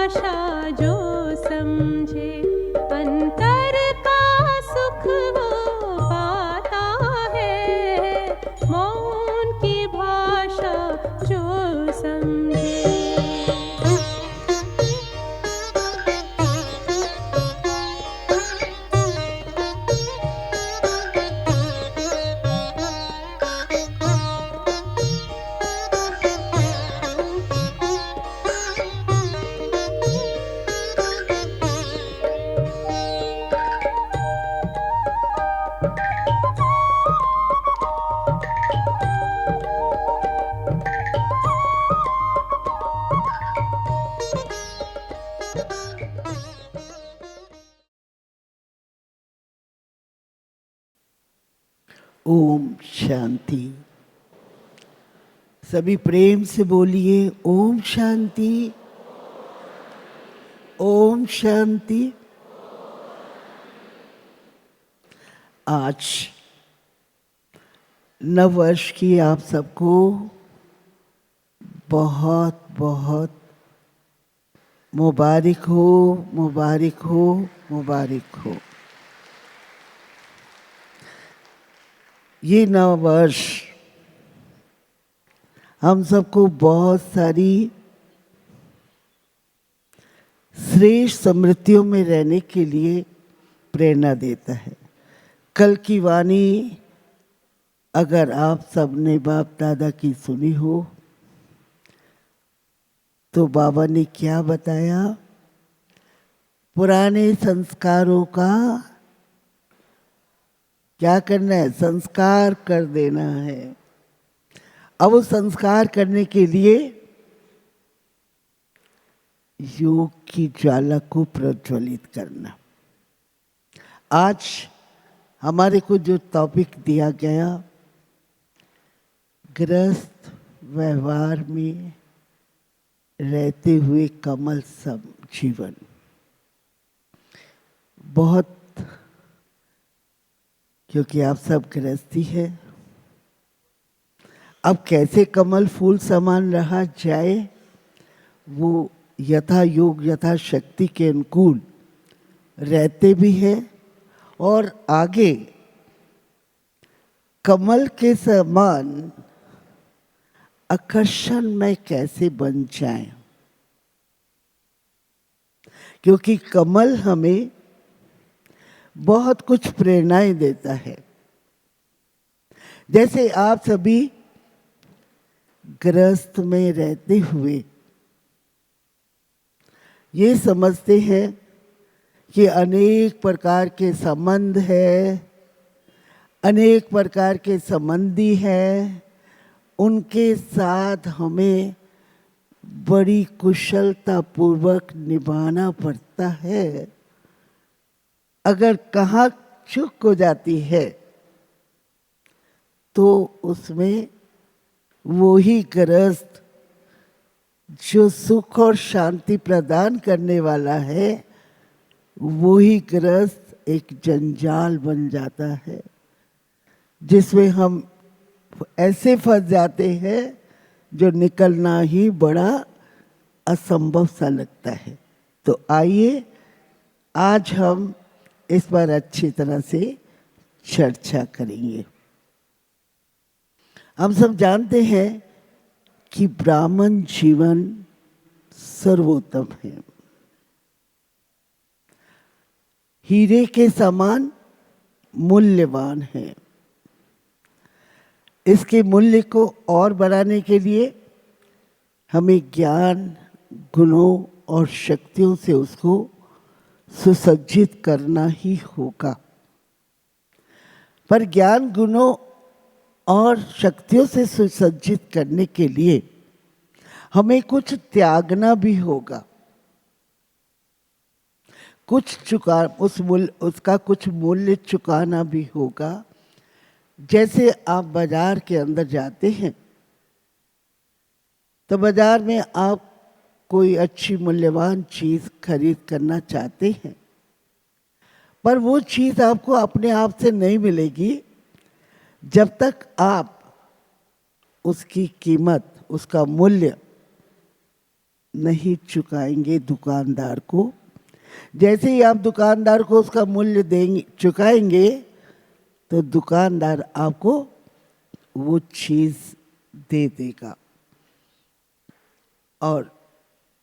भाषा जो समझे, अंतर का सुख वो पाता है। मौन की भाषा जो समझे। ओम शांति। सभी प्रेम से बोलिए ओम शांति, ओम शांति। आज नव वर्ष की आप सबको बहुत बहुत मुबारक हो, मुबारक हो, मुबारक हो। ये नव वर्ष हम सबको बहुत सारी श्रेष्ठ स्मृतियों में रहने के लिए प्रेरणा देता है। कल की वाणी अगर आप सबने बाप दादा की सुनी हो तो बाबा ने क्या बताया? पुराने संस्कारों का क्या करना है? संस्कार कर देना है। अब वो संस्कार करने के लिए योग की ज्वाला को प्रज्वलित करना। आज हमारे को जो टॉपिक दिया गया, गृहस्थ व्यवहार में रहते हुए कमल सब जीवन, बहुत, क्योंकि आप सब गृहस्थी है। अब कैसे कमल फूल समान रहा जाए, वो यथा योग यथा शक्ति के अनुकूल रहते भी हैं और आगे कमल के समान आकर्षण में कैसे बन जाएं, क्योंकि कमल हमें बहुत कुछ प्रेरणाएं देता है। जैसे आप सभी गृहस्थ में रहते हुए ये समझते हैं कि अनेक प्रकार के संबंध है, अनेक प्रकार के संबंधी हैं, उनके साथ हमें बड़ी कुशलता पूर्वक निभाना पड़ता है। अगर कहाँ चूक हो जाती है तो उसमें वो ही गृहस्थ जो सुख और शांति प्रदान करने वाला है, वो ही गृहस्थ एक जंजाल बन जाता है, जिसमें हम ऐसे फंस जाते हैं जो निकलना ही बड़ा असंभव सा लगता है। तो आइए आज हम इस पर अच्छी तरह से चर्चा करेंगे। हम सब जानते हैं कि ब्राह्मण जीवन सर्वोत्तम है, हीरे के समान मूल्यवान है। इसके मूल्य को और बढ़ाने के लिए हमें ज्ञान, गुणों और शक्तियों से उसको सुसज्जित करना ही होगा। पर ज्ञान, गुणों और शक्तियों से सुसज्जित करने के लिए हमें कुछ त्यागना भी होगा, उसका कुछ मूल्य चुकाना भी होगा। जैसे आप बाजार के अंदर जाते हैं तो बाजार में आप कोई अच्छी मूल्यवान चीज खरीद करना चाहते हैं, पर वो चीज आपको अपने आप से नहीं मिलेगी जब तक आप उसकी कीमत, उसका मूल्य नहीं चुकाएंगे दुकानदार को, जैसे ही आप दुकानदार को उसका मूल्य देंगे, चुकाएंगे, तो दुकानदार आपको वो चीज़ दे देगा और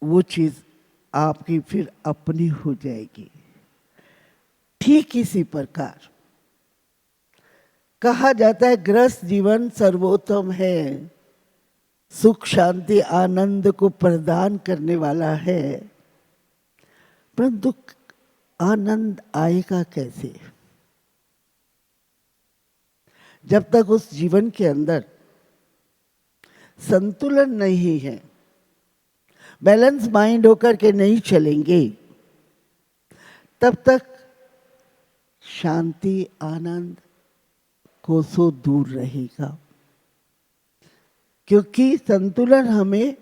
वो चीज़ आपकी फिर अपनी हो जाएगी। ठीक इसी प्रकार कहा जाता है गृहस्थ जीवन सर्वोत्तम है, सुख शांति आनंद को प्रदान करने वाला है, परंतु आनंद आएगा कैसे? जब तक उस जीवन के अंदर संतुलन नहीं है, बैलेंस माइंड होकर के नहीं चलेंगे, तब तक शांति आनंद कोसों दूर रहेगा। क्योंकि संतुलन हमें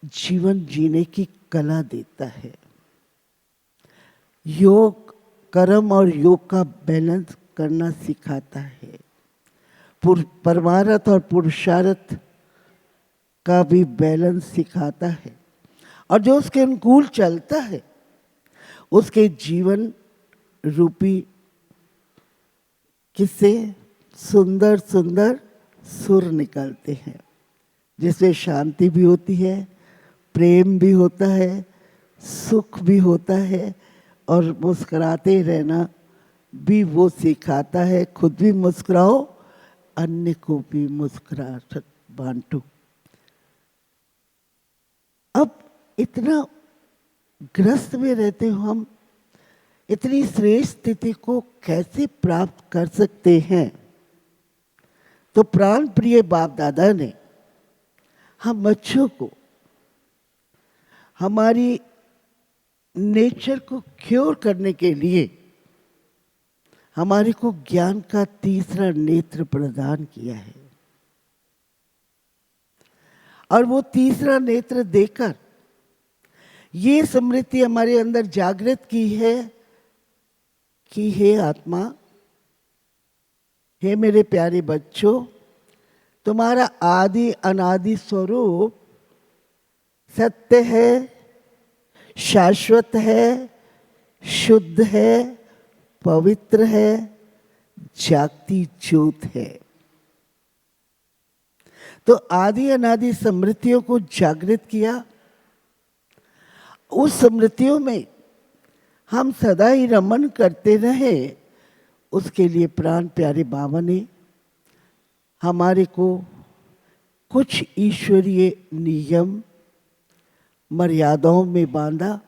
जीवन जीने की कला देता है। योग कर्म और योग का बैलेंस करना सिखाता है। परमार्थ और पुरुषार्थ का भी बैलेंस सिखाता है, और जो उसके अनुकूल चलता है उसके जीवन रूपी किससे सुंदर सुंदर सुर निकलते हैं, जिसमें शांति भी होती है, प्रेम भी होता है, सुख भी होता है, और मुस्कुराते रहना भी वो सिखाता है। खुद भी मुस्कुराओ, अन्य को भी मुस्कुराहट बांटो। अब इतना ग्रस्त में रहते हो हम, इतनी श्रेष्ठ स्थिति को कैसे प्राप्त कर सकते हैं? तो प्राण प्रिय बाप दादा ने हम बच्चों को हमारी नेचर को क्योर करने के लिए हमारे को ज्ञान का तीसरा नेत्र प्रदान किया है, और वो तीसरा नेत्र देकर ये स्मृति हमारे अंदर जागृत की है कि हे आत्मा, हे मेरे प्यारे बच्चों, तुम्हारा आदि अनादि स्वरूप सत्य है, शाश्वत है, शुद्ध है, पवित्र है, जागती ज्योत है। तो आदि अनादि स्मृतियों को जागृत किया। उस स्मृतियों में हम सदा ही रमन करते रहे, उसके लिए प्राण प्यारे बाबा ने हमारे को कुछ ईश्वरीय नियम मर्यादाओं में बांधा।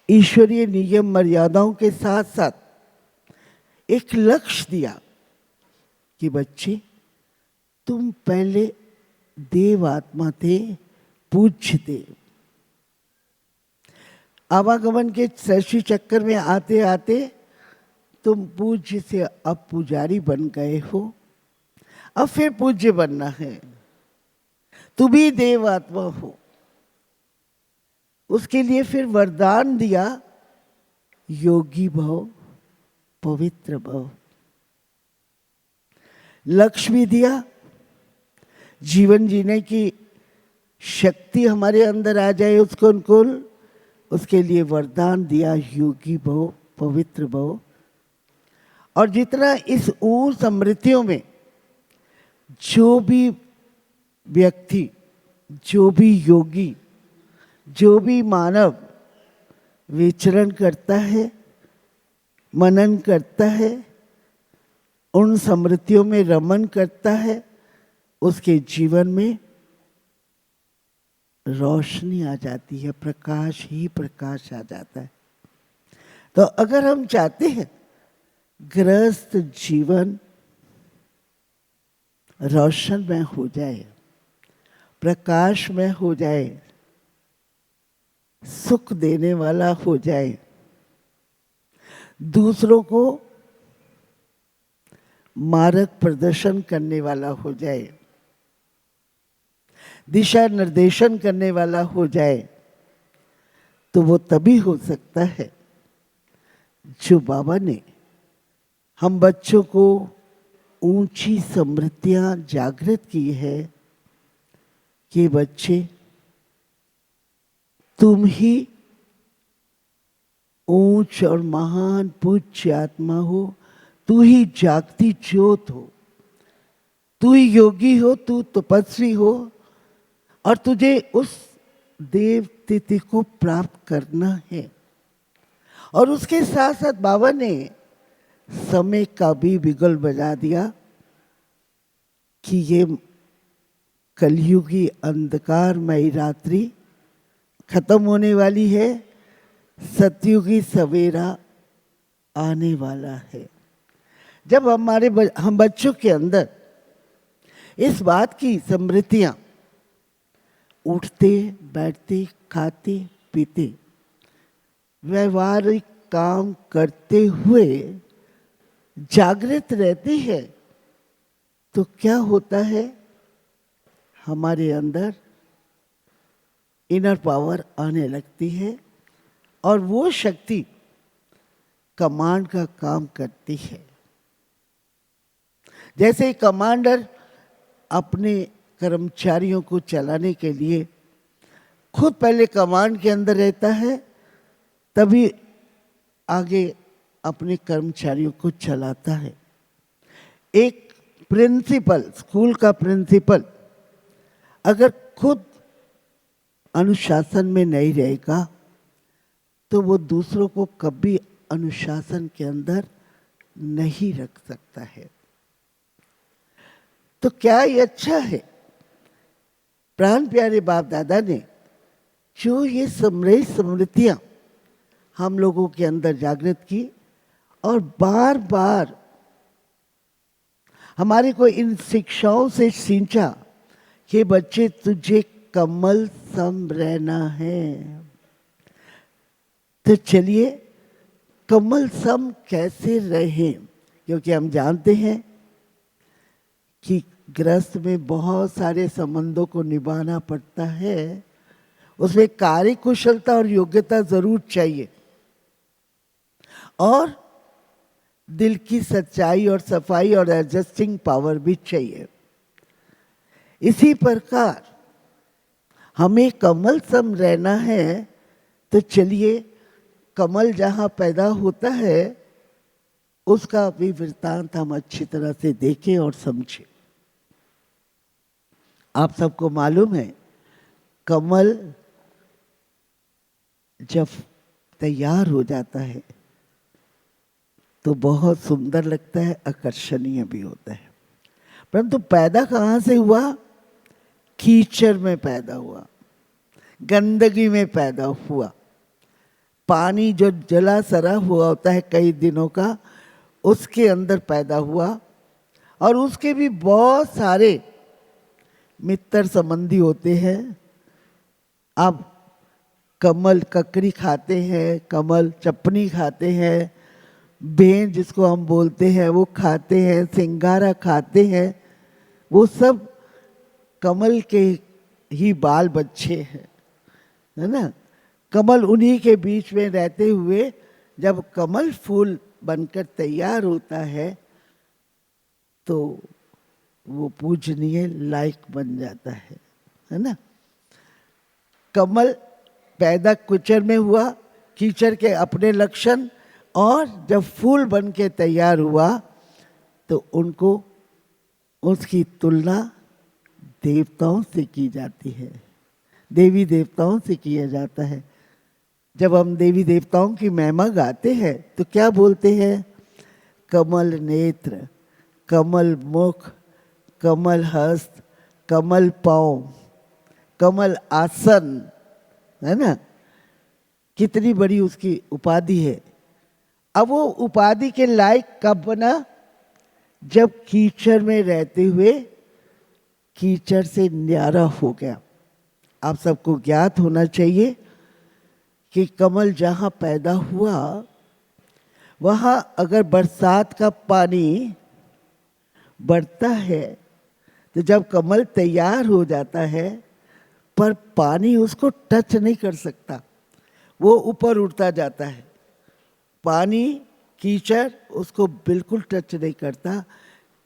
ईश्वरीय नियम मर्यादाओं के साथ साथ एक लक्ष्य दिया कि बच्चे, तुम पहले देव आत्मा थे, पूज्य देव। आवागमन के सृष्टि चक्कर में आते आते तुम पूज्य से अब पुजारी बन गए हो, अब फिर पूज्य बनना है। तुम भी देव आत्मा हो। उसके लिए फिर वरदान दिया, योगी भव, पवित्र भव। लक्ष्य भी दिया, जीवन जीने की शक्ति हमारे अंदर आ जाए उसको अनुकूल, उसके लिए वरदान दिया, योगी भव, पवित्र भव। और जितना इस ऊर समृद्धियों में जो भी व्यक्ति, जो भी योगी, जो भी मानव विचरण करता है, मनन करता है, उन समृद्धियों में रमन करता है, उसके जीवन में रोशनी आ जाती है, प्रकाश ही प्रकाश आ जाता है। तो अगर हम चाहते हैं गृहस्थ जीवन रोशनमय हो जाए, प्रकाशमय हो जाए, सुख देने वाला हो जाए, दूसरों को मार्ग प्रदर्शन करने वाला हो जाए, दिशा निर्देशन करने वाला हो जाए, तो वो तभी हो सकता है जो बाबा ने हम बच्चों को ऊंची समृद्धियां जागृत की है, कि बच्चे, तुम ही ऊंच और महान पूज्य आत्मा हो, तू ही जागती ज्योत हो, तू ही योगी हो, तू तपस्वी हो, और तुझे उस देव तिथि को प्राप्त करना है। और उसके साथ साथ बाबा ने समय का भी बिगुल बजा दिया कि ये कलयुगी अंधकारमयी रात्रि खत्म होने वाली है, सतयुगी सवेरा आने वाला है। जब हम बच्चों के अंदर इस बात की स्मृतियां, उठते बैठते खाते पीते व्यवहारिक काम करते हुए जागृत रहते हैं, तो क्या होता है, हमारे अंदर इनर पावर आने लगती है और वो शक्ति कमांड का काम करती है। जैसे कमांडर अपने कर्मचारियों को चलाने के लिए खुद पहले कमांड के अंदर रहता है, तभी आगे अपने कर्मचारियों को चलाता है। एक प्रिंसिपल, स्कूल का प्रिंसिपल अगर खुद अनुशासन में नहीं रहेगा तो वो दूसरों को कभी अनुशासन के अंदर नहीं रख सकता है। तो क्या ये अच्छा है? प्राण प्यारे बाप दादा ने जो ये स्मृतियां हम लोगों के अंदर जागृत की और बार बार हमारे को इन शिक्षाओं से सींचा कि बच्चे, तुझे कमल सम रहना है। तो चलिए कमल सम कैसे रहें, क्योंकि हम जानते हैं कि गृहस्थ में बहुत सारे संबंधों को निभाना पड़ता है, उसमें कार्य कुशलता और योग्यता जरूर चाहिए, और दिल की सच्चाई और सफाई और एडजस्टिंग पावर भी चाहिए। इसी प्रकार हमें कमल सम रहना है। तो चलिए कमल जहाँ पैदा होता है उसका भी वृत्तांत हम अच्छी तरह से देखें और समझें। आप सबको मालूम है, कमल जब तैयार हो जाता है तो बहुत सुंदर लगता है, आकर्षणीय भी होता है। परंतु पैदा कहाँ से हुआ? कीचड़ में पैदा हुआ, गंदगी में पैदा हुआ। पानी जो जला सरा हुआ होता है कई दिनों का, उसके अंदर पैदा हुआ, और उसके भी बहुत सारे मित्र संबंधी होते हैं। अब कमल ककड़ी खाते हैं, कमल चपनी खाते हैं, बेन जिसको हम बोलते हैं वो खाते हैं, सिंगारा खाते हैं, वो सब कमल के ही बाल बच्चे हैं, है ना। कमल उन्हीं के बीच में रहते हुए जब कमल फूल बनकर तैयार होता है तो वो पूजनीय लायक बन जाता है ना। कमल पैदा कीचड़ में हुआ, कीचड़ के अपने लक्षण, और जब फूल बन के तैयार हुआ तो उनको उसकी तुलना देवताओं से की जाती है, देवी देवताओं से किया जाता है। जब हम देवी देवताओं की महिमा गाते हैं तो क्या बोलते हैं? कमल नेत्र, कमल मुख, कमल हस्त, कमल पाँव, कमल आसन, है ना। कितनी बड़ी उसकी उपाधि है। अब वो उपाधि के लायक कब बना? जब कीचड़ में रहते हुए कीचड़ से न्यारा हो गया। आप सबको ज्ञात होना चाहिए कि कमल जहाँ पैदा हुआ वहाँ अगर बरसात का पानी बढ़ता है तो जब कमल तैयार हो जाता है, पर पानी उसको टच नहीं कर सकता, वो ऊपर उड़ता जाता है। पानी, कीचड़ उसको बिल्कुल टच नहीं करता,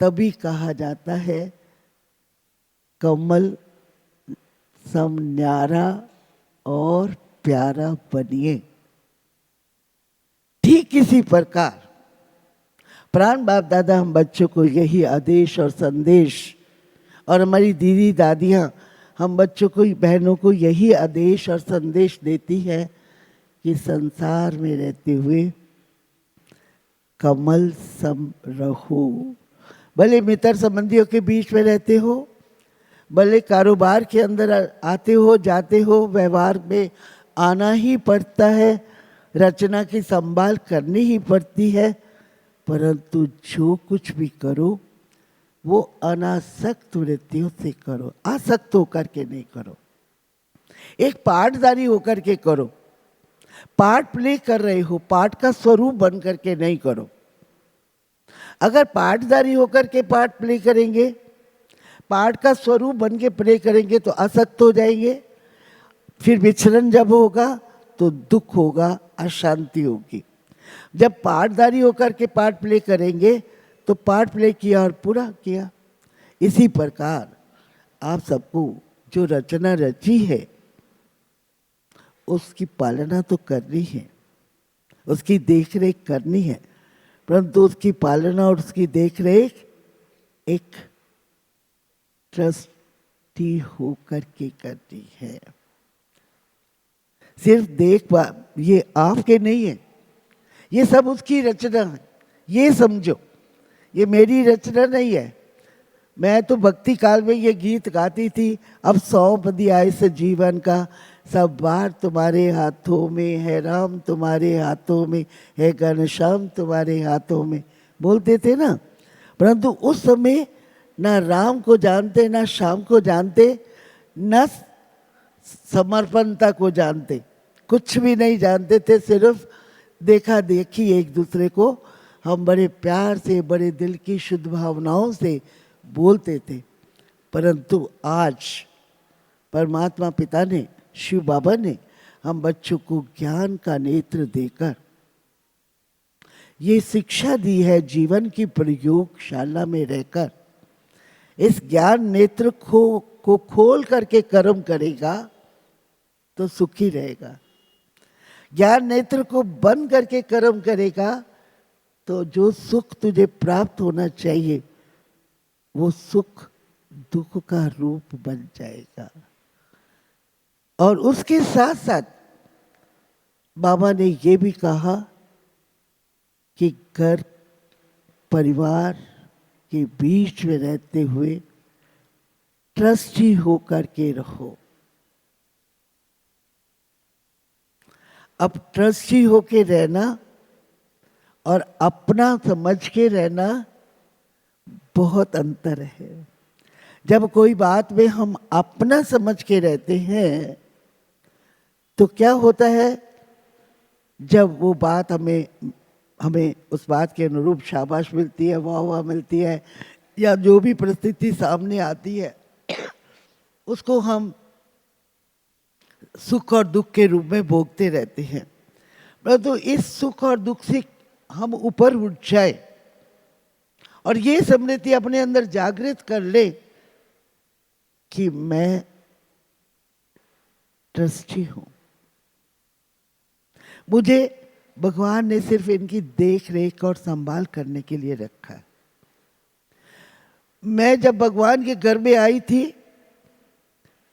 तभी कहा जाता है कमल सम न्यारा और प्यारा बनिए। ठीक इसी प्रकार प्राण बाप दादा हम बच्चों को यही आदेश और संदेश, और हमारी दीदी दादियाँ हम बच्चों को, बहनों को यही आदेश और संदेश देती है कि संसार में रहते हुए कमल सम रहो। भले मित्र संबंधियों के बीच में रहते हो, भले कारोबार के अंदर आते हो जाते हो, व्यवहार में आना ही पड़ता है, रचना की संभाल करनी ही पड़ती है, परंतु जो कुछ भी करो वो अनासक्त वृत्तियों से करो, आसक्त होकर के नहीं करो। एक पाठधारी होकर के करो। पार्ट प्ले कर रहे हो, पाठ का स्वरूप बन करके नहीं करो। अगर पाठधारी होकर के पार्ट प्ले करेंगे, पाठ का स्वरूप बन के प्ले करेंगे तो आसक्त हो जाएंगे। फिर विचलन जब होगा तो दुख होगा, अशांति होगी। जब पाठधारी होकर के पार्ट प्ले करेंगे तो पार्ट प्ले किया और पूरा किया। इसी प्रकार आप सबको जो रचना रची है उसकी पालना तो करनी है, उसकी देखरेख करनी है, परंतु उसकी पालना और उसकी देखरेख एक ट्रस्टी होकर के करनी है। सिर्फ ये आपके नहीं है, ये सब उसकी रचना है। ये समझो, ये मेरी रचना नहीं है। मैं तो भक्ति काल में ये गीत गाती थी, अब सौंप दिया इस जीवन का सब बार तुम्हारे हाथों में है, राम तुम्हारे हाथों में है, घनश्याम तुम्हारे हाथों में, बोलते थे ना। परंतु उस समय ना राम को जानते, ना श्याम को जानते, न समर्पणता को जानते, कुछ भी नहीं जानते थे। सिर्फ देखा देखी एक दूसरे को हम बड़े प्यार से, बड़े दिल की शुद्ध भावनाओं से बोलते थे। परंतु आज परमात्मा पिता ने, शिव बाबा ने हम बच्चों को ज्ञान का नेत्र देकर ये शिक्षा दी है, जीवन की प्रयोगशाला में रहकर इस ज्ञान नेत्र को खोल करके कर्म करेगा तो सुखी रहेगा। ज्ञान नेत्र को बंद करके कर्म करेगा तो जो सुख तुझे प्राप्त होना चाहिए वो सुख दुख का रूप बन जाएगा। और उसके साथ साथ बाबा ने ये भी कहा कि घर परिवार के बीच में रहते हुए ट्रस्टी होकर के रहो। अब ट्रस्टी होके रहना और अपना समझ के रहना बहुत अंतर है। जब कोई बात में हम अपना समझ के रहते हैं तो क्या होता है, जब वो बात हमें उस बात के अनुरूप शाबाश मिलती है, वाह वाह मिलती है, या जो भी परिस्थिति सामने आती है उसको हम सुख और दुख के रूप में भोगते रहते हैं। परंतु इस सुख और दुख से हम ऊपर उठ जाए और ये समृद्धि अपने अंदर जागृत कर ले कि मैं ट्रस्टी हूं। मुझे भगवान ने सिर्फ इनकी देख रेख और संभाल करने के लिए रखा है। मैं जब भगवान के घर में आई थी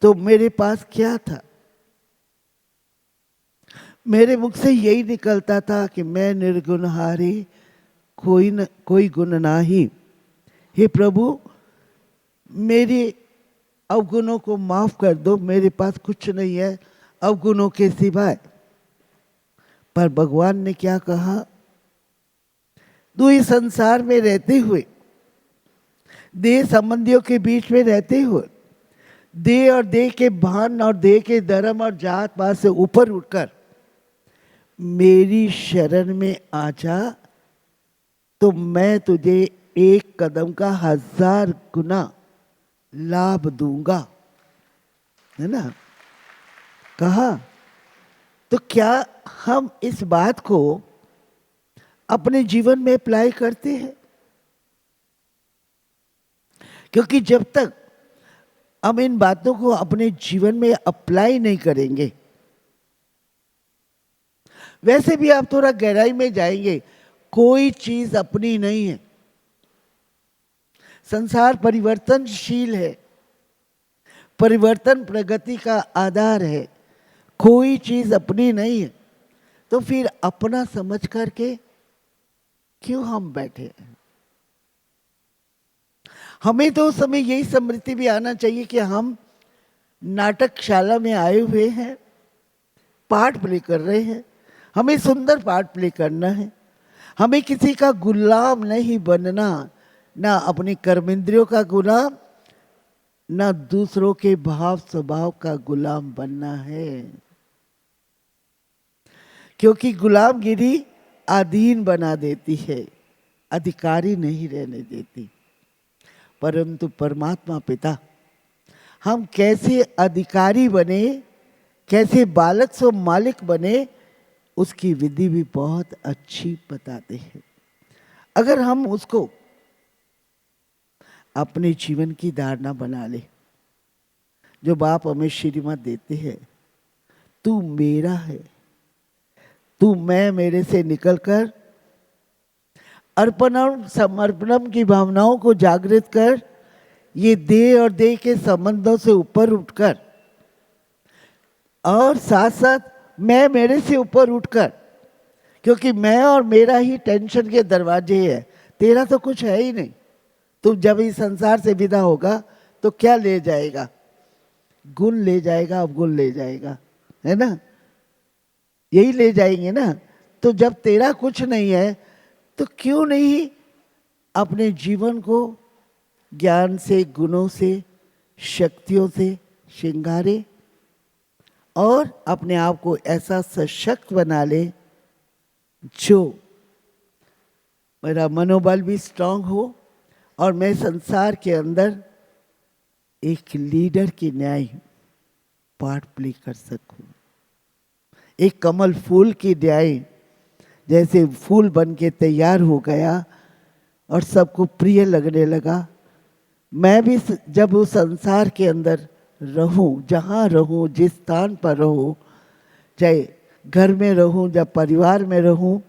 तो मेरे पास क्या था? मेरे मुख से यही निकलता था कि मैं निर्गुणहारी, कोई गुण नाही। हे प्रभु, मेरे अवगुणों को माफ कर दो, मेरे पास कुछ नहीं है अवगुणों के सिवाय। पर भगवान ने क्या कहा? तू इस संसार में रहते हुए, देह संबंधियों के बीच में रहते हुए, देह और देह के भान और देह के धर्म और जात पात से ऊपर उठकर मेरी शरण में आ जा, तो मैं तुझे एक कदम का 1000 गुना लाभ दूंगा। है ना? कहा। तो क्या हम इस बात को अपने जीवन में अप्लाई करते हैं? क्योंकि जब तक हम इन बातों को अपने जीवन में अप्लाई नहीं करेंगे। वैसे भी आप थोड़ा गहराई में जाएंगे, कोई चीज अपनी नहीं है। संसार परिवर्तनशील है, परिवर्तन प्रगति का आधार है, कोई चीज अपनी नहीं है। तो फिर अपना समझ करके क्यों हम बैठे हैं? हमें तो उस समय यही स्मृति भी आना चाहिए कि हम नाटकशाला में आए हुए हैं, पार्ट प्ले कर रहे हैं, हमें सुंदर पार्ट प्ले करना है। हमें किसी का गुलाम नहीं बनना, ना अपने कर्मेंद्रियों का गुलाम, ना दूसरों के भाव स्वभाव का गुलाम बनना है। क्योंकि गुलामगिरी अधीन बना देती है, अधिकारी नहीं रहने देती। परंतु परमात्मा पिता हम कैसे अधिकारी बने, कैसे बालक से मालिक बने, उसकी विधि भी बहुत अच्छी बताते हैं। अगर हम उसको अपने जीवन की धारणा बना ले, जो बाप हमें श्रीमत देते हैं, तू मेरा है, तू मैं मेरे से निकलकर अर्पणम समर्पणम की भावनाओं को जागृत कर, ये देह और देह के संबंधों से ऊपर उठकर, और साथ साथ मैं मेरे से ऊपर उठकर, क्योंकि मैं और मेरा ही टेंशन के दरवाजे है, तेरा तो कुछ है ही नहीं। तू जब इस संसार से विदा होगा तो क्या ले जाएगा? गुण ले जाएगा, अवगुण ले जाएगा, है ना? यही ले जाएंगे ना। तो जब तेरा कुछ नहीं है तो क्यों नहीं अपने जीवन को ज्ञान से, गुणों से, शक्तियों से श्रृंगारे और अपने आप को ऐसा सशक्त बना ले जो मेरा मनोबल भी स्ट्रांग हो और मैं संसार के अंदर एक लीडर की न्याय पार्ट प्ले कर सकूं। एक कमल फूल की न्याय, जैसे फूल बन के तैयार हो गया और सबको प्रिय लगने लगा, मैं भी जब उस संसार के अंदर रहूं, जहाँ रहूं, जिस स्थान पर रहूं, चाहे घर में रहूं या परिवार में रहूं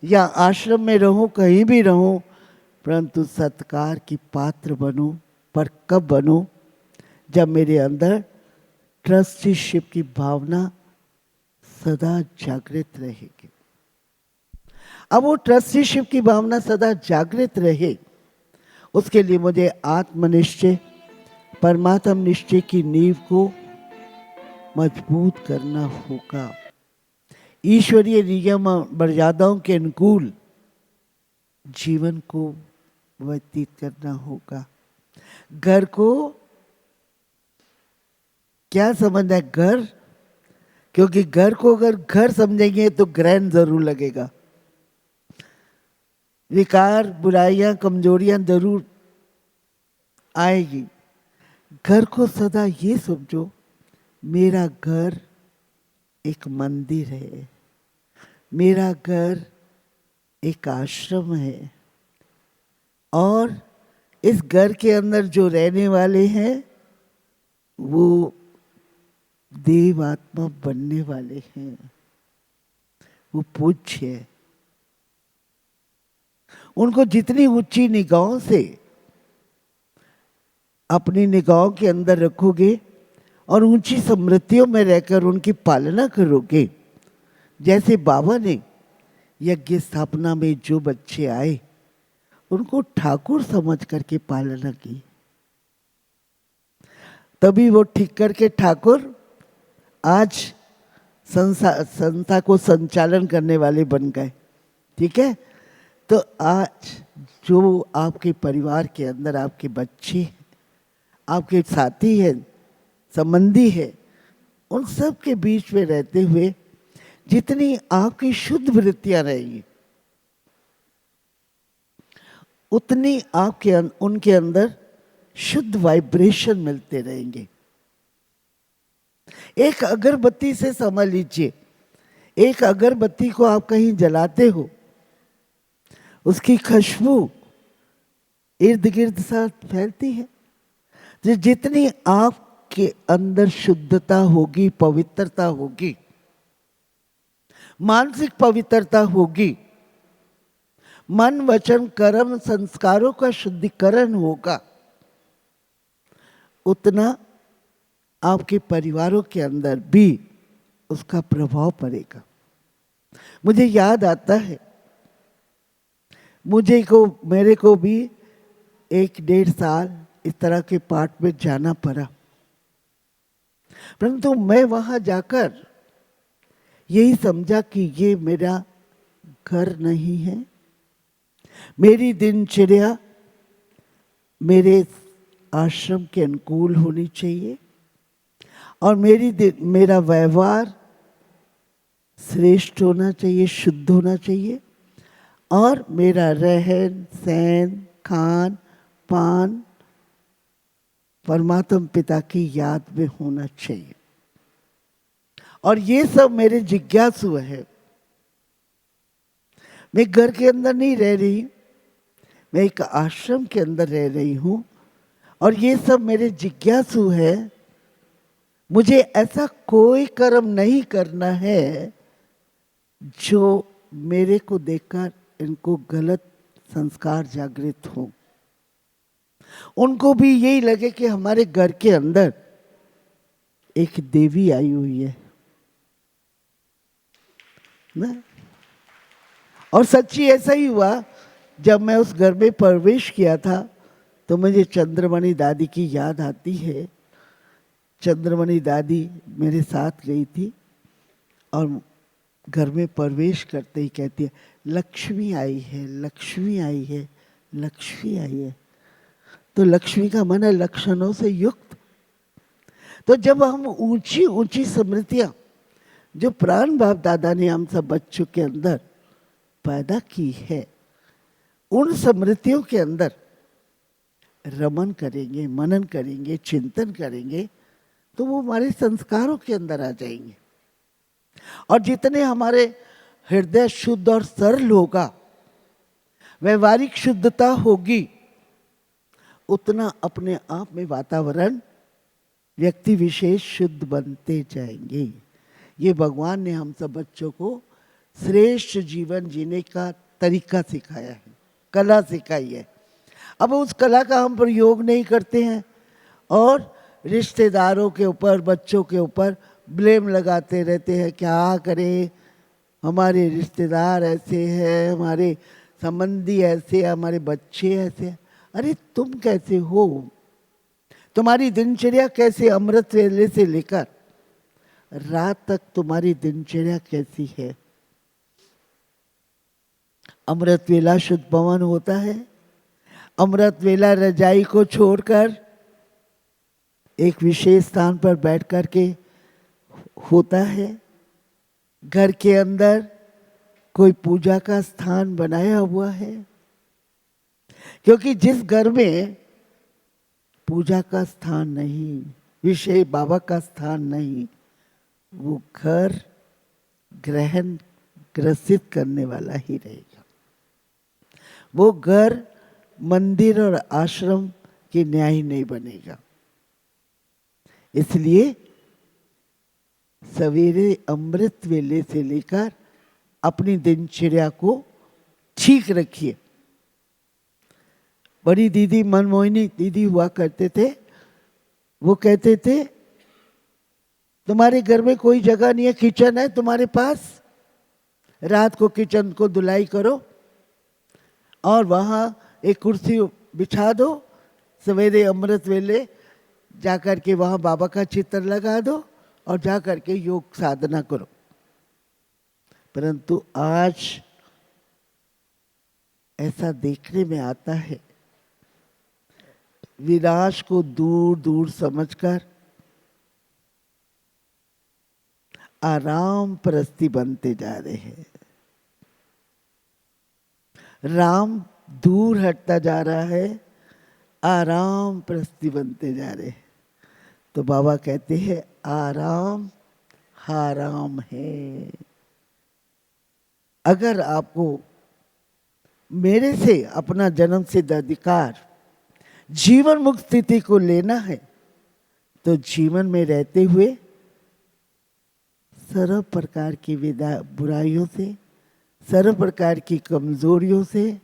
या आश्रम में रहूं, कहीं भी रहूं, परंतु सत्कार की पात्र बनूं। पर कब बनूं? जब मेरे अंदर ट्रस्टीशिप की भावना सदा जागृत रहेगी। अब वो ट्रस्टीशिप की भावना सदा जागृत रहे, उसके लिए मुझे आत्मनिश्चय, परमात्म निश्चय की नींव को मजबूत करना होगा। ईश्वरीय नियम मर्यादाओं के अनुकूल जीवन को व्यतीत करना होगा। घर को क्या समझना है? घर, क्योंकि घर को अगर घर समझेंगे तो ग्रहण जरूर लगेगा। विकार, बुराइयां, कमजोरियां जरूर आएगी। घर को सदा ये समझो, मेरा घर एक मंदिर है, मेरा घर एक आश्रम है, और इस घर के अंदर जो रहने वाले हैं वो देव आत्मा बनने वाले हैं, वो पूज्य है। उनको जितनी ऊंची निगाहों से अपनी निगाहों के अंदर रखोगे और ऊंची स्मृतियों में रहकर उनकी पालना करोगे, जैसे बाबा ने यज्ञ स्थापना में जो बच्चे आए उनको ठाकुर समझ करके पालना की, तभी वो ठीक करके ठाकुर आज संस्था को संचालन करने वाले बन गए। ठीक है? तो आज जो आपके परिवार के अंदर आपके बच्चे, आपके साथी हैं, संबंधी है, उन सब के बीच में रहते हुए जितनी आपकी शुद्ध वृत्तियां रहेंगी, उतनी आपके उनके अंदर शुद्ध वाइब्रेशन मिलते रहेंगे। एक अगरबत्ती से समझ लीजिए, एक अगरबत्ती को आप कहीं जलाते हो, उसकी खुशबू इर्द गिर्द साथ फैलती है। जितनी आपके अंदर शुद्धता होगी, पवित्रता होगी, मानसिक पवित्रता होगी, मन वचन कर्म संस्कारों का शुद्धिकरण होगा, उतना आपके परिवारों के अंदर भी उसका प्रभाव पड़ेगा। मुझे याद आता है, मेरे को भी 1-1.5 साल इस तरह के पाठ में जाना पड़ा, परंतु मैं वहां जाकर यही समझा कि ये मेरा घर नहीं है। मेरी दिनचर्या मेरे आश्रम के अनुकूल होनी चाहिए और मेरा व्यवहार श्रेष्ठ होना चाहिए, शुद्ध होना चाहिए, और मेरा रहन सहन खान पान परमात्मा पिता की याद में होना चाहिए। और ये सब मेरे जिज्ञासु है। मैं घर के अंदर नहीं रह रही, मैं एक आश्रम के अंदर रह रही हूँ, और ये सब मेरे जिज्ञासु है। मुझे ऐसा कोई कर्म नहीं करना है जो मेरे को देखकर इनको गलत संस्कार जागृत हो, उनको भी यही लगे कि हमारे घर के अंदर एक देवी आई हुई है ना। और सच्ची ऐसा ही हुआ। जब मैं उस घर में प्रवेश किया था तो मुझे चंद्रमणि दादी की याद आती है। चंद्रमणि दादी मेरे साथ गई थी और घर में प्रवेश करते ही कहती है, लक्ष्मी आई है, लक्ष्मी आई है, लक्ष्मी आई है। तो लक्ष्मी का मन है लक्षणों से युक्त। तो जब हम ऊंची ऊंची स्मृतियां जो प्राण बाप दादा ने हम सब बच्चों के अंदर पैदा की है, उन स्मृतियों के अंदर रमन करेंगे, मनन करेंगे, चिंतन करेंगे, तो वो हमारे संस्कारों के अंदर आ जाएंगे। और जितने हमारे हृदय शुद्ध और सरल होगा, व्यवहारिक शुद्धता होगी, उतना अपने आप में वातावरण व्यक्ति विशेष शुद्ध बनते जाएंगे। ये भगवान ने हम सब बच्चों को श्रेष्ठ जीवन जीने का तरीका सिखाया है, कला सिखाई है। अब उस कला का हम प्रयोग नहीं करते हैं और रिश्तेदारों के ऊपर, बच्चों के ऊपर ब्लेम लगाते रहते हैं। क्या करें, हमारे रिश्तेदार ऐसे हैं, हमारे संबंधी ऐसे, हमारे बच्चे ऐसे। अरे तुम कैसे हो? तुम्हारी दिनचर्या कैसे, अमृत वेले से लेकर रात तक तुम्हारी दिनचर्या कैसी है? अमृत वेला शुद्ध पवन होता है। अमृत वेला रजाई को छोड़कर एक विशेष स्थान पर बैठ कर के होता है। घर के अंदर कोई पूजा का स्थान बनाया हुआ है, क्योंकि जिस घर में पूजा का स्थान नहीं, विषय बाबा का स्थान नहीं, वो घर ग्रहण ग्रसित करने वाला ही रहेगा। वो घर मंदिर और आश्रम की न्याय नहीं बनेगा। इसलिए सवेरे अमृत वेले से लेकर अपनी दिनचर्या को ठीक रखिए। बड़ी दीदी, मनमोहिनी दीदी हुआ करते थे, वो कहते थे तुम्हारे घर में कोई जगह नहीं है, किचन है तुम्हारे पास, रात को किचन को धुलाई करो और वहाँ एक कुर्सी बिछा दो, सवेरे अमृत वेले जाकर के वहाँ बाबा का चित्र लगा दो और जाकर के योग साधना करो। परंतु आज ऐसा देखने में आता है, विनाश को दूर दूर समझकर आराम परस्ती बनते जा रहे हैं। राम दूर हटता जा रहा है, आराम परस्ती बनते जा रहे हैं। तो बाबा कहते हैं आराम हाराम है। अगर आपको मेरे से अपना जन्म सिद्ध अधिकार जीवन मुक्त स्थिति को लेना है तो जीवन में रहते हुए सर्व प्रकार की बुराइयों से, सर्व प्रकार की कमजोरियों से,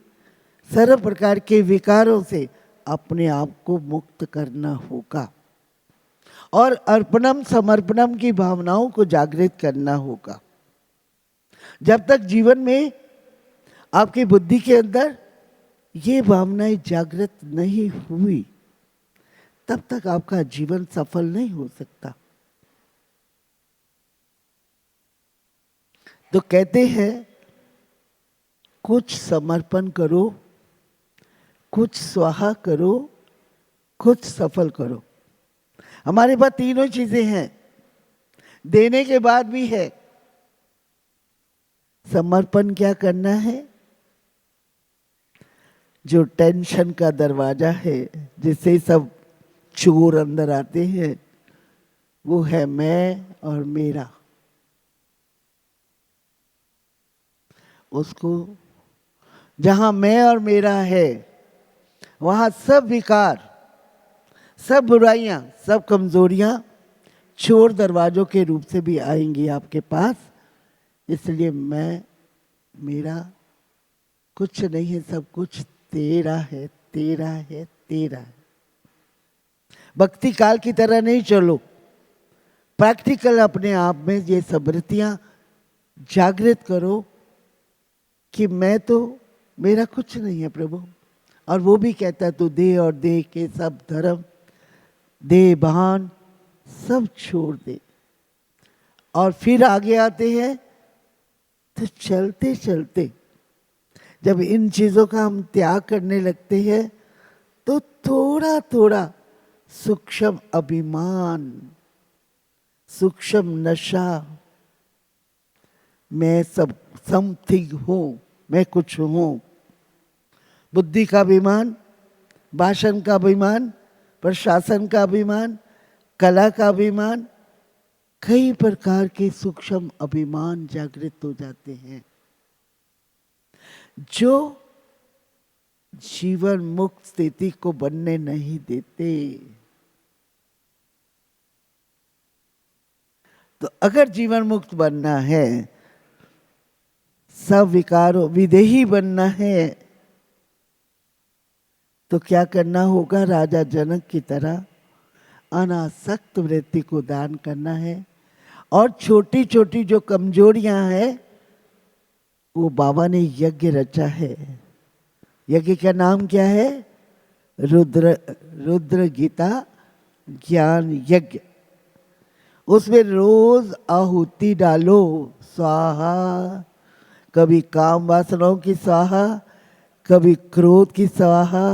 सर्व प्रकार के विकारों से अपने आप को मुक्त करना होगा और अर्पणम समर्पणम की भावनाओं को जागृत करना होगा। जब तक जीवन में आपकी बुद्धि के अंदर ये भावनाएं जागृत नहीं हुई तब तक आपका जीवन सफल नहीं हो सकता। तो कहते हैं कुछ समर्पण करो, कुछ स्वाहा करो, कुछ सफल करो। हमारे पास तीनों चीजें हैं, देने के बाद भी है। समर्पण क्या करना है? जो टेंशन का दरवाजा है जिससे सब चोर अंदर आते हैं वो है मैं और मेरा। उसको जहां मैं और मेरा है वहां सब विकार, सब बुराइयां, सब कमजोरियां चोर दरवाजों के रूप से भी आएंगी आपके पास। इसलिए मैं, मेरा कुछ नहीं है, सब कुछ तेरा है, तेरा है, तेरा है। भक्ति काल की तरह नहीं चलो, प्रैक्टिकल अपने आप में ये समृद्धियां जागृत करो कि मैं तो, मेरा कुछ नहीं है प्रभु। और वो भी कहता है तू दे और दे के सब धर्म, दे भान सब छोड़ दे। और फिर आगे आते हैं तो चलते चलते जब इन चीजों का हम त्याग करने लगते हैं तो थोड़ा थोड़ा सूक्ष्म अभिमान, सूक्ष्म नशा, मैं सब समथिंग हूं, मैं कुछ हूं, बुद्धि का अभिमान, भाषण का अभिमान, प्रशासन का अभिमान, कला का अभिमान, कई प्रकार के सूक्ष्म अभिमान जागृत हो जाते हैं जो जीवन मुक्त स्थिति को बनने नहीं देते। तो अगर जीवन मुक्त बनना है, सब विकारों विदेही बनना है, तो क्या करना होगा? राजा जनक की तरह अनासक्त वृत्ति को दान करना है। और छोटी छोटी जो कमजोरियां हैं वो बाबा ने यज्ञ रचा है। यज्ञ का नाम क्या है? रुद्र गीता ज्ञान यज्ञ। उसमें रोज आहुति डालो, स्वाहा। कभी काम वासनाओं की स्वाहा, कभी क्रोध की स्वाहा,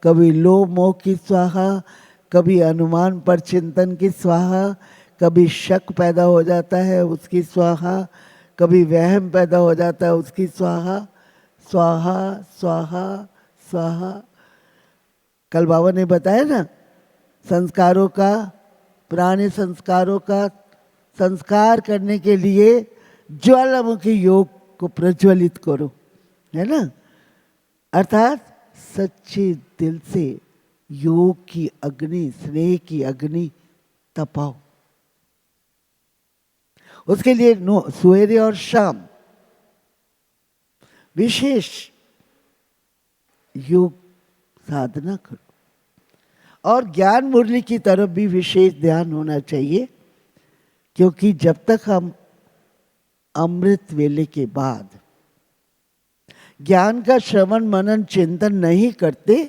कभी लोभ मोह की स्वाहा, कभी अनुमान पर चिंतन की स्वाहा, कभी शक पैदा हो जाता है उसकी स्वाहा, कभी वहम पैदा हो जाता है उसकी स्वाहा। स्वाहा स्वाहा स्वाहा। कल बाबा ने बताया ना, संस्कारों का, पुराने संस्कारों का संस्कार करने के लिए ज्वालामुखी योग को प्रज्वलित करो, है ना। अर्थात सच्चे दिल से योग की अग्नि, स्नेह की अग्नि तपाओ। उसके लिए सवेरे और शाम विशेष योग साधना करो। और ज्ञान मुरली की तरफ भी विशेष ध्यान होना चाहिए, क्योंकि जब तक हम अमृत वेले के बाद ज्ञान का श्रवण मनन चिंतन नहीं करते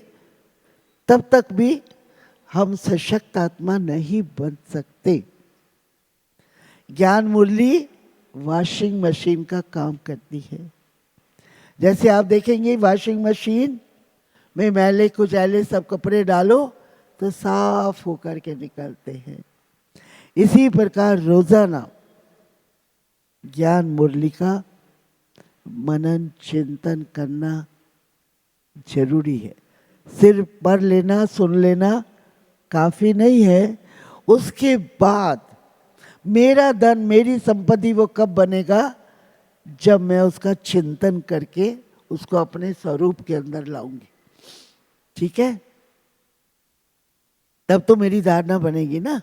तब तक भी हम सशक्त आत्मा नहीं बन सकते। ज्ञान मुरली वॉशिंग मशीन का काम करती है। जैसे आप देखेंगे वॉशिंग मशीन में मैले कुचैले सब कपड़े डालो तो साफ होकर के निकलते हैं। इसी प्रकार रोजाना ज्ञान मुरली का मनन चिंतन करना जरूरी है। सिर्फ पढ़ लेना, सुन लेना काफी नहीं है। उसके बाद मेरा धन, मेरी संपत्ति वो कब बनेगा? जब मैं उसका चिंतन करके उसको अपने स्वरूप के अंदर लाऊंगी। ठीक है? तब तो मेरी धारणा बनेगी ना,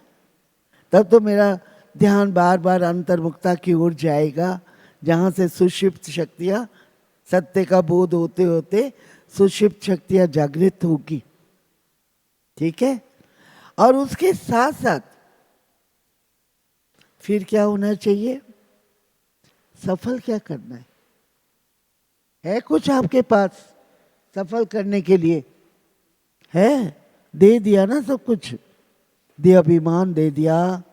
तब तो मेरा ध्यान बार बार अंतर्मुखता की ओर जाएगा, जहाँ से सुषिप्त शक्तियाँ, सत्य का बोध होते होते सुषिप्त शक्तियाँ जागृत होगी। ठीक है। और उसके साथ साथ फिर क्या होना चाहिए? सफल क्या करना है कुछ आपके पास सफल करने के लिए? है, दे दिया ना सब कुछ, दे अभिमान दे दिया,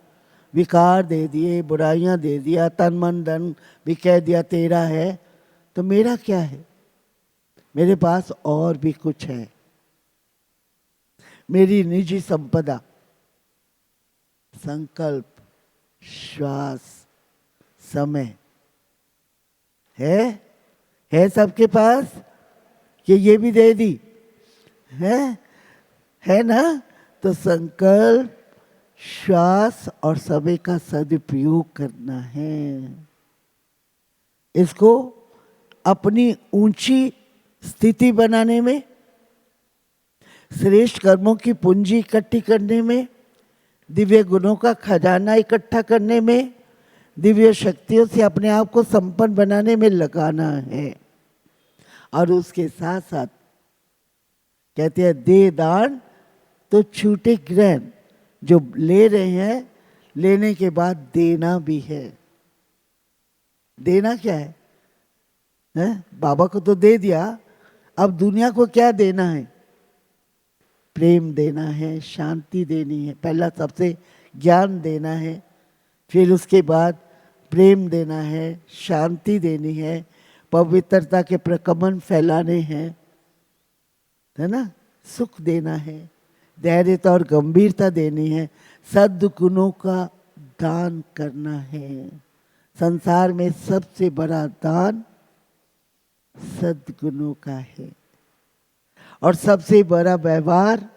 विकार दे दिए, बुराइयां दे दिया, तन मन धन भी कह दिया तेरा है, तो मेरा क्या है? मेरे पास और भी कुछ है, मेरी निजी संपदा, संकल्प, श्वास, समय है सबके पास कि ये भी दे दी? है ना? तो संकल्प, श्वास और समय का सदुपयोग करना है। इसको अपनी ऊंची स्थिति बनाने में, श्रेष्ठ कर्मों की पूंजी इकट्ठी करने में, दिव्य गुणों का खजाना इकट्ठा करने में, दिव्य शक्तियों से अपने आप को संपन्न बनाने में लगाना है। और उसके साथ साथ कहते हैं दे दान तो छूटे ग्रहण, जो ले रहे हैं लेने के बाद देना भी है। देना क्या है? बाबा को तो दे दिया, अब दुनिया को क्या देना है? प्रेम देना है, शांति देनी है, पहला सबसे ज्ञान देना है, फिर उसके बाद प्रेम देना है, शांति देनी है, पवित्रता के प्रकमन फैलाने हैं, है ना, सुख देना है, धैर्यता और गंभीरता देनी है, सद्गुणों का दान करना है। संसार में सबसे बड़ा दान सद्गुणों का है और सबसे बड़ा व्यवहार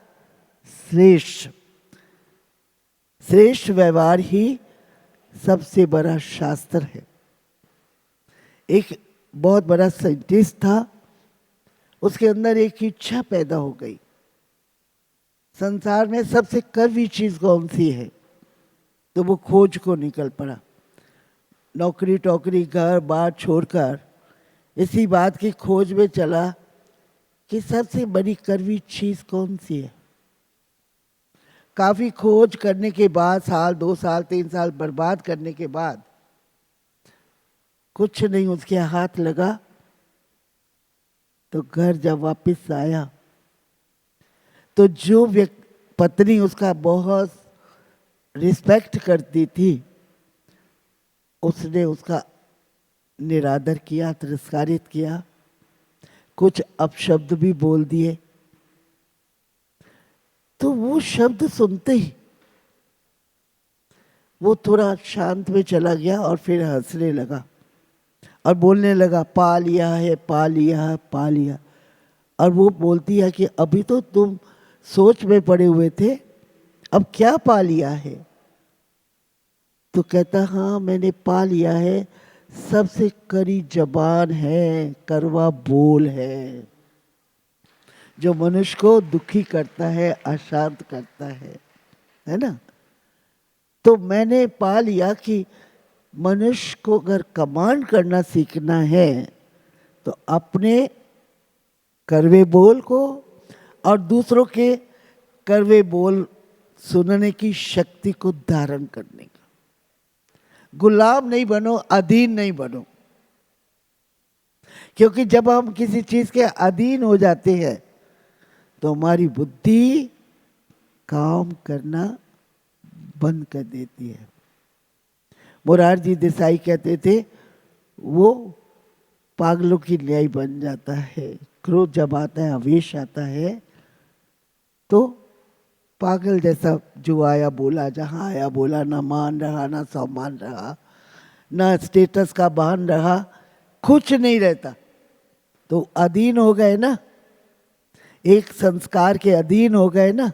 श्रेष्ठ व्यवहार ही सबसे बड़ा शास्त्र है। एक बहुत बड़ा साइंटिस्ट था, उसके अंदर एक इच्छा पैदा हो गई, संसार में सबसे कड़वी चीज कौन सी है? तो वो खोज को निकल पड़ा, नौकरी टोकरी घर बार छोड़कर इसी बात की खोज में चला कि सबसे बड़ी कड़वी चीज कौन सी है। काफी खोज करने के बाद, साल 2 साल 3 साल बर्बाद करने के बाद कुछ नहीं उसके हाथ लगा, तो घर जब वापस आया तो जो पत्नी उसका बहुत रिस्पेक्ट करती थी, उसने उसका निरादर किया, तिरस्कारित किया, कुछ अपशब्द भी बोल दिए। तो वो शब्द सुनते ही वो थोड़ा शांत में चला गया और फिर हंसने लगा और बोलने लगा, पा लिया है, पा लिया है, पा लिया। और वो बोलती है कि अभी तो तुम सोच में पड़े हुए थे, अब क्या पा लिया है? तो कहता, हाँ मैंने पा लिया है, सबसे कड़ी जबान है, कड़वा बोल है, जो मनुष्य को दुखी करता है, अशांत करता है ना। तो मैंने पा लिया कि मनुष्य को अगर कमांड करना सीखना है तो अपने कड़वे बोल को और दूसरों के कड़वे बोल सुनने की शक्ति को धारण करने का। गुलाम नहीं बनो, अधीन नहीं बनो, क्योंकि जब हम किसी चीज के अधीन हो जाते हैं तो हमारी बुद्धि काम करना बंद कर देती है। मोरारजी देसाई कहते थे, वो पागलों की न्याय बन जाता है। क्रोध जब आता है, आवेश आता है, तो पागल जैसा जो आया बोला, जहाँ आया बोला, ना मान रहा, ना सम्मान रहा, ना स्टेटस का भान रहा, कुछ नहीं रहता। तो अधीन हो गए ना, एक संस्कार के अधीन हो गए ना।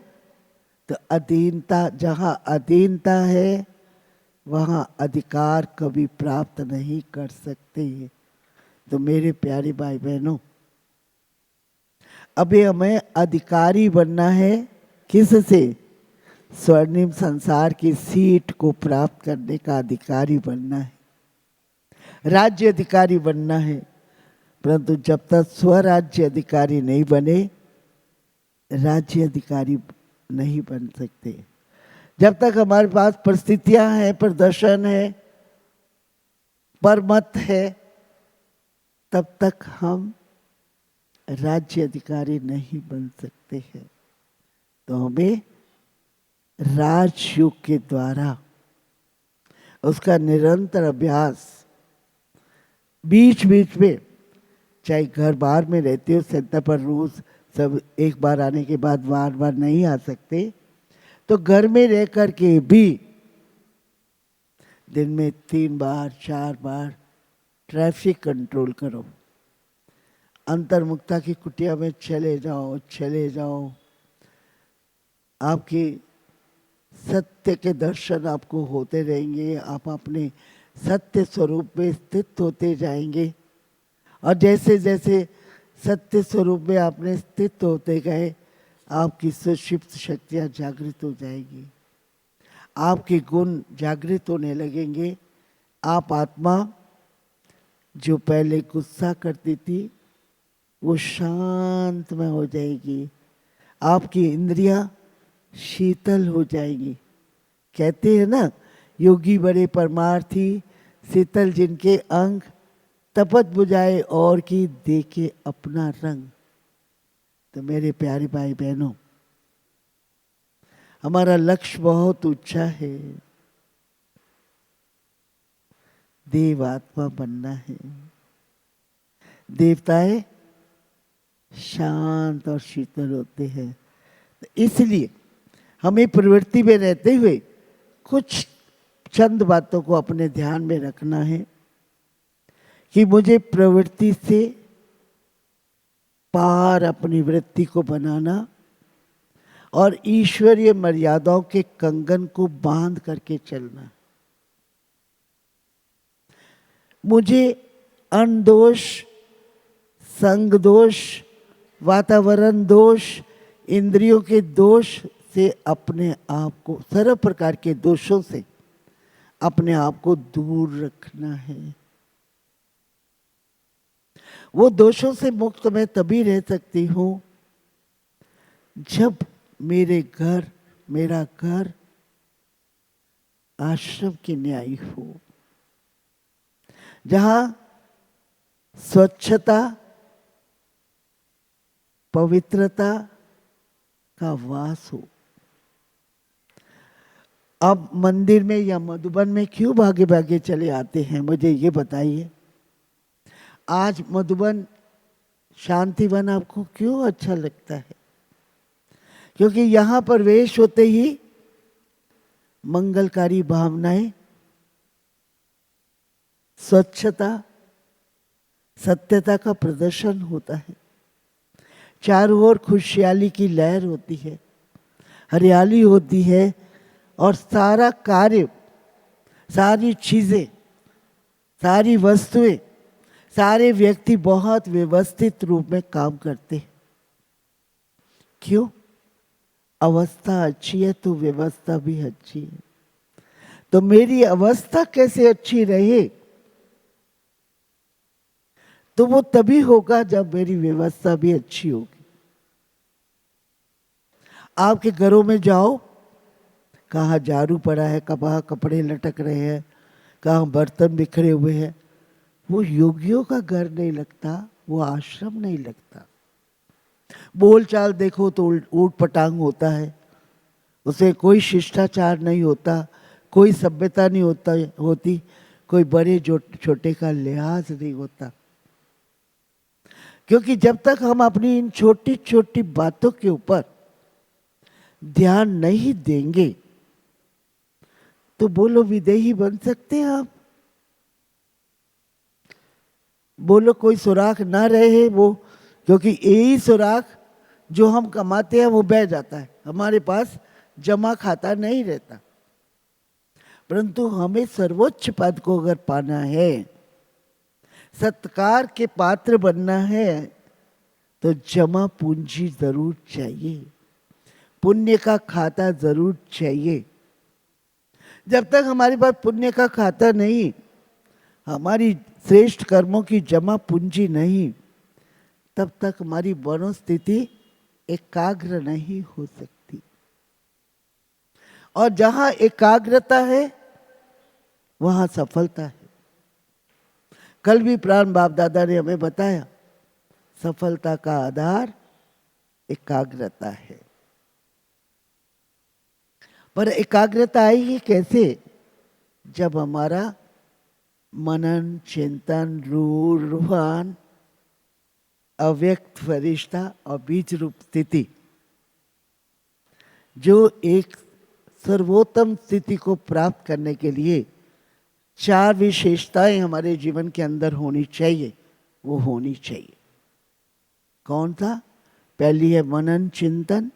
तो अधीनता, जहाँ अधीनता है वहाँ अधिकार कभी प्राप्त नहीं कर सकते। तो मेरे प्यारे भाई बहनों, अभी हमें अधिकारी बनना है। किस से? स्वर्णिम संसार की सीट को प्राप्त करने का अधिकारी बनना है, राज्य अधिकारी बनना है। परंतु जब तक स्वराज्य अधिकारी नहीं बने, राज्य अधिकारी नहीं बन सकते। जब तक हमारे पास परिस्थितियां हैं, प्रदर्शन है, परमत है, तब तक हम राज्य अधिकारी नहीं बन सकते हैं। तो हमें राजयोग के द्वारा उसका निरंतर अभ्यास, बीच बीच में, चाहे घर बार में रहते हो, सेंटर पर रोज सब एक बार आने के बाद बार बार नहीं आ सकते, तो घर में रह कर के भी दिन में 3 बार 4 बार ट्रैफिक कंट्रोल करो। अंतर्मुक्ता की कुटिया में चले जाओ, चले जाओ। आपकी सत्य के दर्शन आपको होते रहेंगे, आप अपने सत्य स्वरूप में स्थित होते जाएंगे। और जैसे जैसे सत्य स्वरूप में आपने स्थित होते गए, आपकी सुषुप्त शक्तियाँ जागृत हो जाएगी, आपके गुण जागृत होने लगेंगे। आप आत्मा जो पहले गुस्सा करती थी वो शांत में हो जाएगी, आपकी इंद्रियां शीतल हो जाएगी। कहते हैं ना, योगी बड़े परमार्थी, शीतल जिनके अंग, तपत बुझाए और की देखे अपना रंग। तो मेरे प्यारे भाई बहनों, हमारा लक्ष्य बहुत ऊंचा है, देव आत्मा बनना है। देवताएं शांत और शीतल होते हैं। तो इसलिए हमें प्रवृत्ति में रहते हुए कुछ चंद बातों को अपने ध्यान में रखना है कि मुझे प्रवृत्ति से पार अपनी वृत्ति को बनाना और ईश्वरीय मर्यादाओं के कंगन को बांध करके चलना। मुझे अनदोष, संग दोष, वातावरण दोष, इंद्रियों के दोष से अपने आप को, सर्व प्रकार के दोषों से अपने आप को दूर रखना है। वो दोषों से मुक्त मैं तभी रह सकती हूँ जब मेरा घर आश्रम के न्यायी हो, जहाँ स्वच्छता, पवित्रता का वास हो। अब मंदिर में या मधुबन में क्यों भागे भागे चले आते हैं, मुझे ये बताइए। आज मधुबन, शांतिवन आपको क्यों अच्छा लगता है? क्योंकि यहाँ प्रवेश होते ही मंगलकारी भावनाएं, स्वच्छता, सत्यता का प्रदर्शन होता है। चारों ओर खुशहाली की लहर होती है, हरियाली होती है, और सारा कार्य, सारी चीजें, सारी वस्तुएं, सारे व्यक्ति बहुत व्यवस्थित रूप में काम करते हैं। क्यों? अवस्था अच्छी है तो व्यवस्था भी अच्छी है। तो मेरी अवस्था कैसे अच्छी रहे? तो वो तभी होगा जब मेरी व्यवस्था भी अच्छी होगी। आपके घरों में जाओ, कहाँ झाड़ू पड़ा है, कहाँ कपड़े लटक रहे हैं, कहाँ बर्तन बिखरे हुए हैं। वो योगियों का घर नहीं लगता, वो आश्रम नहीं लगता। बोलचाल देखो तो ऊट पटांग होता है, उसे कोई शिष्टाचार नहीं होता, कोई सभ्यता नहीं होती, कोई बड़े छोटे का लिहाज नहीं होता। क्योंकि जब तक हम अपनी इन छोटी छोटी बातों के ऊपर ध्यान नहीं देंगे, तो बोलो विदेही बन सकते हैं आप। बोलो कोई सुराख ना रहे वो, क्योंकि यही सुराख जो हम कमाते हैं वो बह जाता है, हमारे पास जमा खाता नहीं रहता। परंतु हमें सर्वोच्च पद को अगर पाना है, सत्कार के पात्र बनना है, तो जमा पूंजी जरूर चाहिए। पुण्य का खाता जरूर चाहिए। जब तक हमारे पास पुण्य का खाता नहीं, हमारी श्रेष्ठ कर्मों की जमा पूंजी नहीं, तब तक हमारी मनोस्थिति एकाग्र नहीं हो सकती। और जहां एकाग्रता है वहां सफलता है। कल भी प्राण बाप दादा ने हमें बताया, सफलता का आधार एकाग्रता है। पर एकाग्रता आएगी कैसे? जब हमारा मनन, चिंतन, रूहान, अव्यक्त फरिश्ता और बीज रूप स्थिति, जो एक सर्वोत्तम स्थिति को प्राप्त करने के लिए 4 विशेषताएं हमारे जीवन के अंदर होनी चाहिए, वो होनी चाहिए। कौन सा? पहली है मनन चिंतन,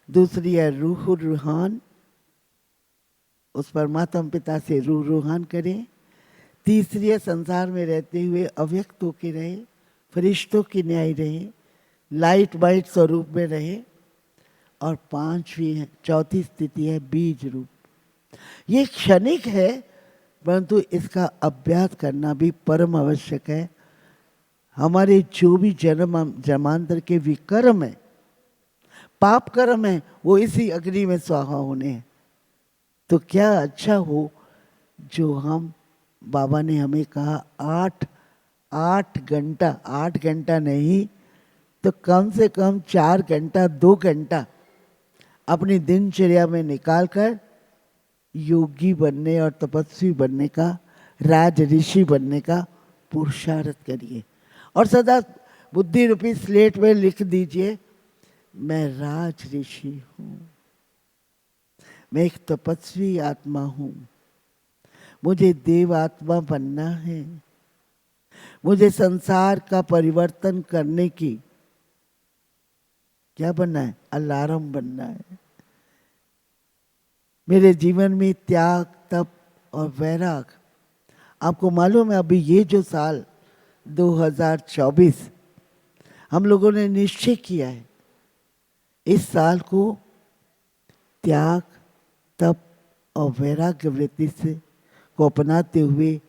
दूसरी है रूहान, उस परमात्मा पिता से रूहान करें। तीसरी है संसार में रहते हुए अव्यक्त होके रहे, फरिश्तों की न्याय रहे, लाइट वाइट स्वरूप में रहे। और 5वीं है, चौथी स्थिति है बीज रूप। ये क्षणिक है, परंतु इसका अभ्यास करना भी परम आवश्यक है। हमारे जो भी जन्मांतर के विकर्म है, पाप कर्म है, वो इसी अग्नि में स्वाहा होने हैं। तो क्या अच्छा हो जो हम, बाबा ने हमें कहा 8 घंटा नहीं तो कम से कम 4 घंटा 2 घंटा अपनी दिनचर्या में निकालकर योगी बनने और तपस्वी बनने का, राज ऋषि बनने का पुरुषार्थ करिए। और सदा बुद्धि रूपी स्लेट में लिख दीजिए, मैं राज ऋषि हूं, मैं एक तपस्वी आत्मा हूं, मुझे देव आत्मा बनना है, मुझे संसार का परिवर्तन करने की क्या बनना है? अलार्म बनना है। मेरे जीवन में त्याग, तप और वैराग। आपको मालूम है अभी ये जो साल 2024 हम लोगों ने निश्चय किया है, इस साल को त्याग, तप और वैराग्य वृत्ति से को अपनाते हुए,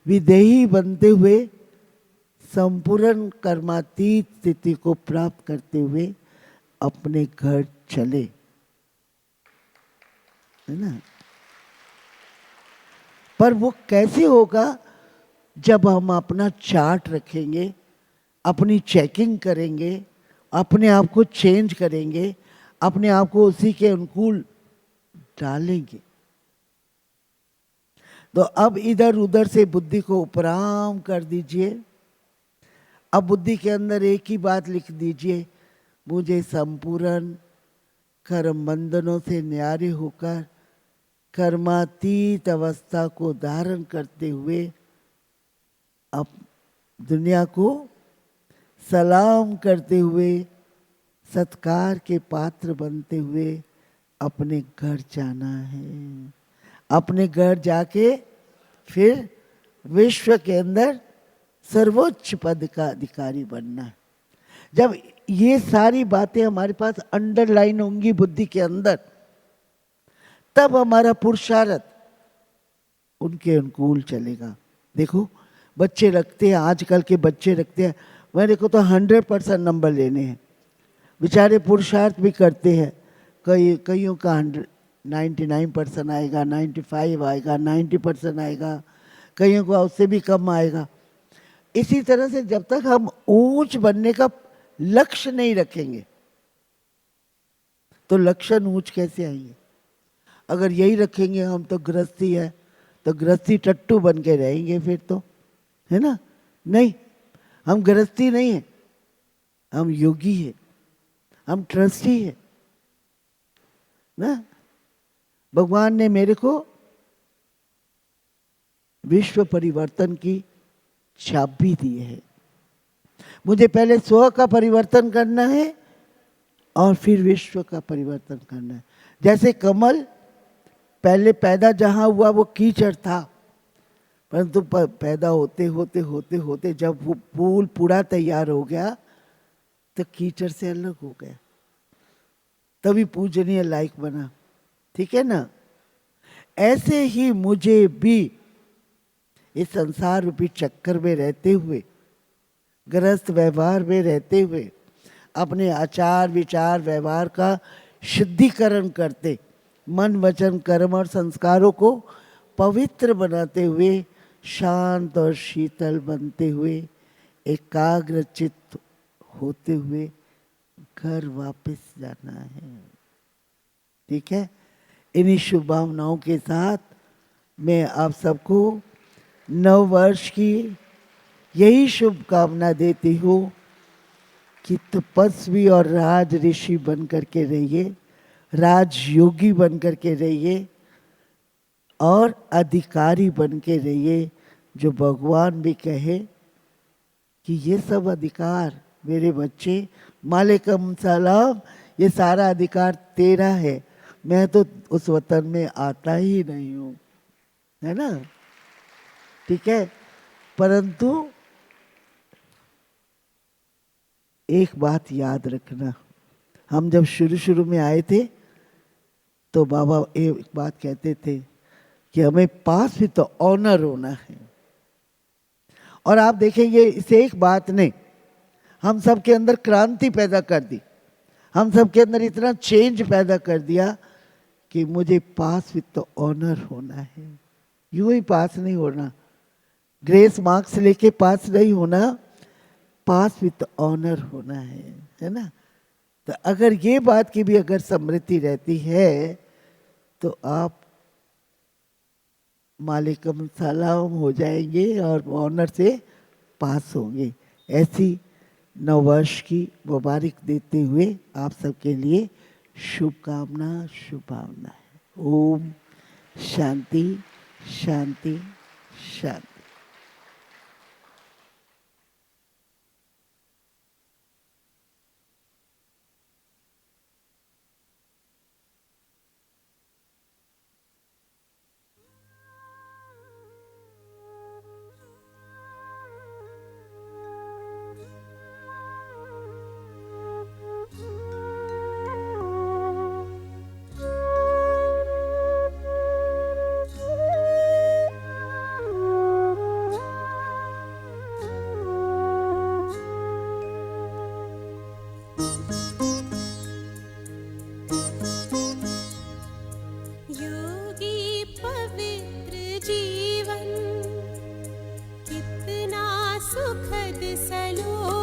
विदेही बनते हुए, संपूर्ण कर्मातीत स्थिति को प्राप्त करते हुए अपने घर चले, है ना। पर वो कैसे होगा? जब हम अपना चार्ट रखेंगे, अपनी चेकिंग करेंगे, अपने आप को चेंज करेंगे, अपने आप को उसी के अनुकूल डालेंगे। तो अब इधर उधर से बुद्धि को उपराम कर दीजिए। अब बुद्धि के अंदर एक ही बात लिख दीजिए, मुझे संपूर्ण कर्म बंधनों से न्यारे होकर कर्मातीत अवस्था को धारण करते हुए अब दुनिया को सलाम करते हुए, सत्कार के पात्र बनते हुए अपने घर जाना है। अपने घर जाके फिर विश्व के अंदर सर्वोच्च पद का अधिकारी बनना है। जब ये सारी बातें हमारे पास अंडरलाइन होंगी बुद्धि के अंदर, तब हमारा पुरुषार्थ उनके अनुकूल चलेगा। देखो बच्चे रखते हैं, आजकल के बच्चे रखते हैं, मेरे को तो 100% नंबर लेने हैं, बेचारे पुरुषार्थ भी करते हैं। कईयों का 99% आएगा, 95 आएगा, 90% आएगा, कईयों को उससे भी कम आएगा। इसी तरह से जब तक हम ऊंच बनने का लक्ष्य नहीं रखेंगे तो लक्षण ऊंच कैसे आएंगे? अगर यही रखेंगे हम तो गृहस्थी है, तो गृहस्थी टट्टू बन के रहेंगे फिर तो, है ना। नहीं, हम गृहस्थी नहीं है, हम योगी है, हम ट्रस्टी है ना। भगवान ने मेरे को विश्व परिवर्तन की चाबी दी है। मुझे पहले स्व का परिवर्तन करना है और फिर विश्व का परिवर्तन करना है। जैसे कमल पहले पैदा जहां हुआ वो कीचड़ था, परंतु पैदा होते होते होते होते जब वो फूल पूरा तैयार हो गया तो कीचड़ से अलग हो गया। तभी पूजनीय लायक बना। ठीक है ना? ऐसे ही मुझे भी इस संसार रूपी चक्कर में रहते हुए, गृहस्थ व्यवहार में रहते हुए, अपने आचार विचार व्यवहार का शुद्धिकरण करते, मन वचन कर्म और संस्कारों को पवित्र बनाते हुए, शांत और शीतल बनते हुए, एकाग्र चित्त होते हुए घर वापस जाना है। ठीक है? इन्हीं शुभ भावनाओं के साथ मैं आप सबको नव वर्ष की यही शुभकामना देती हूँ कि तपस्वी और राज ऋषि बन करके रहिए, राजयोगी बन करके रहिए और अधिकारी बन के रहिए। जो भगवान भी कहे कि ये सब अधिकार मेरे बच्चे, मालेकम सलाम, ये सारा अधिकार तेरा है, मैं तो उस वतन में आता ही नहीं हूँ, है ना? ठीक है? परंतु एक बात याद रखना, हम जब शुरू शुरू में आए थे तो बाबा एक बात कहते थे कि हमें पास भी तो ऑनर होना है। और आप देखेंगे इस एक बात ने हम सब के अंदर क्रांति पैदा कर दी, हम सब के अंदर इतना चेंज पैदा कर दिया कि मुझे पास विद तो ऑनर होना है। यूं ही पास नहीं होना, ग्रेस मार्क्स लेके पास नहीं होना, पास विद ऑनर होना है ना? तो अगर ये बात की भी अगर समृद्धि रहती है तो आप मालिकम सलाम हो जाएंगे और ऑनर से पास होंगे। ऐसी नववर्ष की मुबारक देते हुए आप सबके लिए शुभकामना, शुभभावना है। ओम शांति शांति शांति। योगी पवित्र जीवन कितना सुखद सलो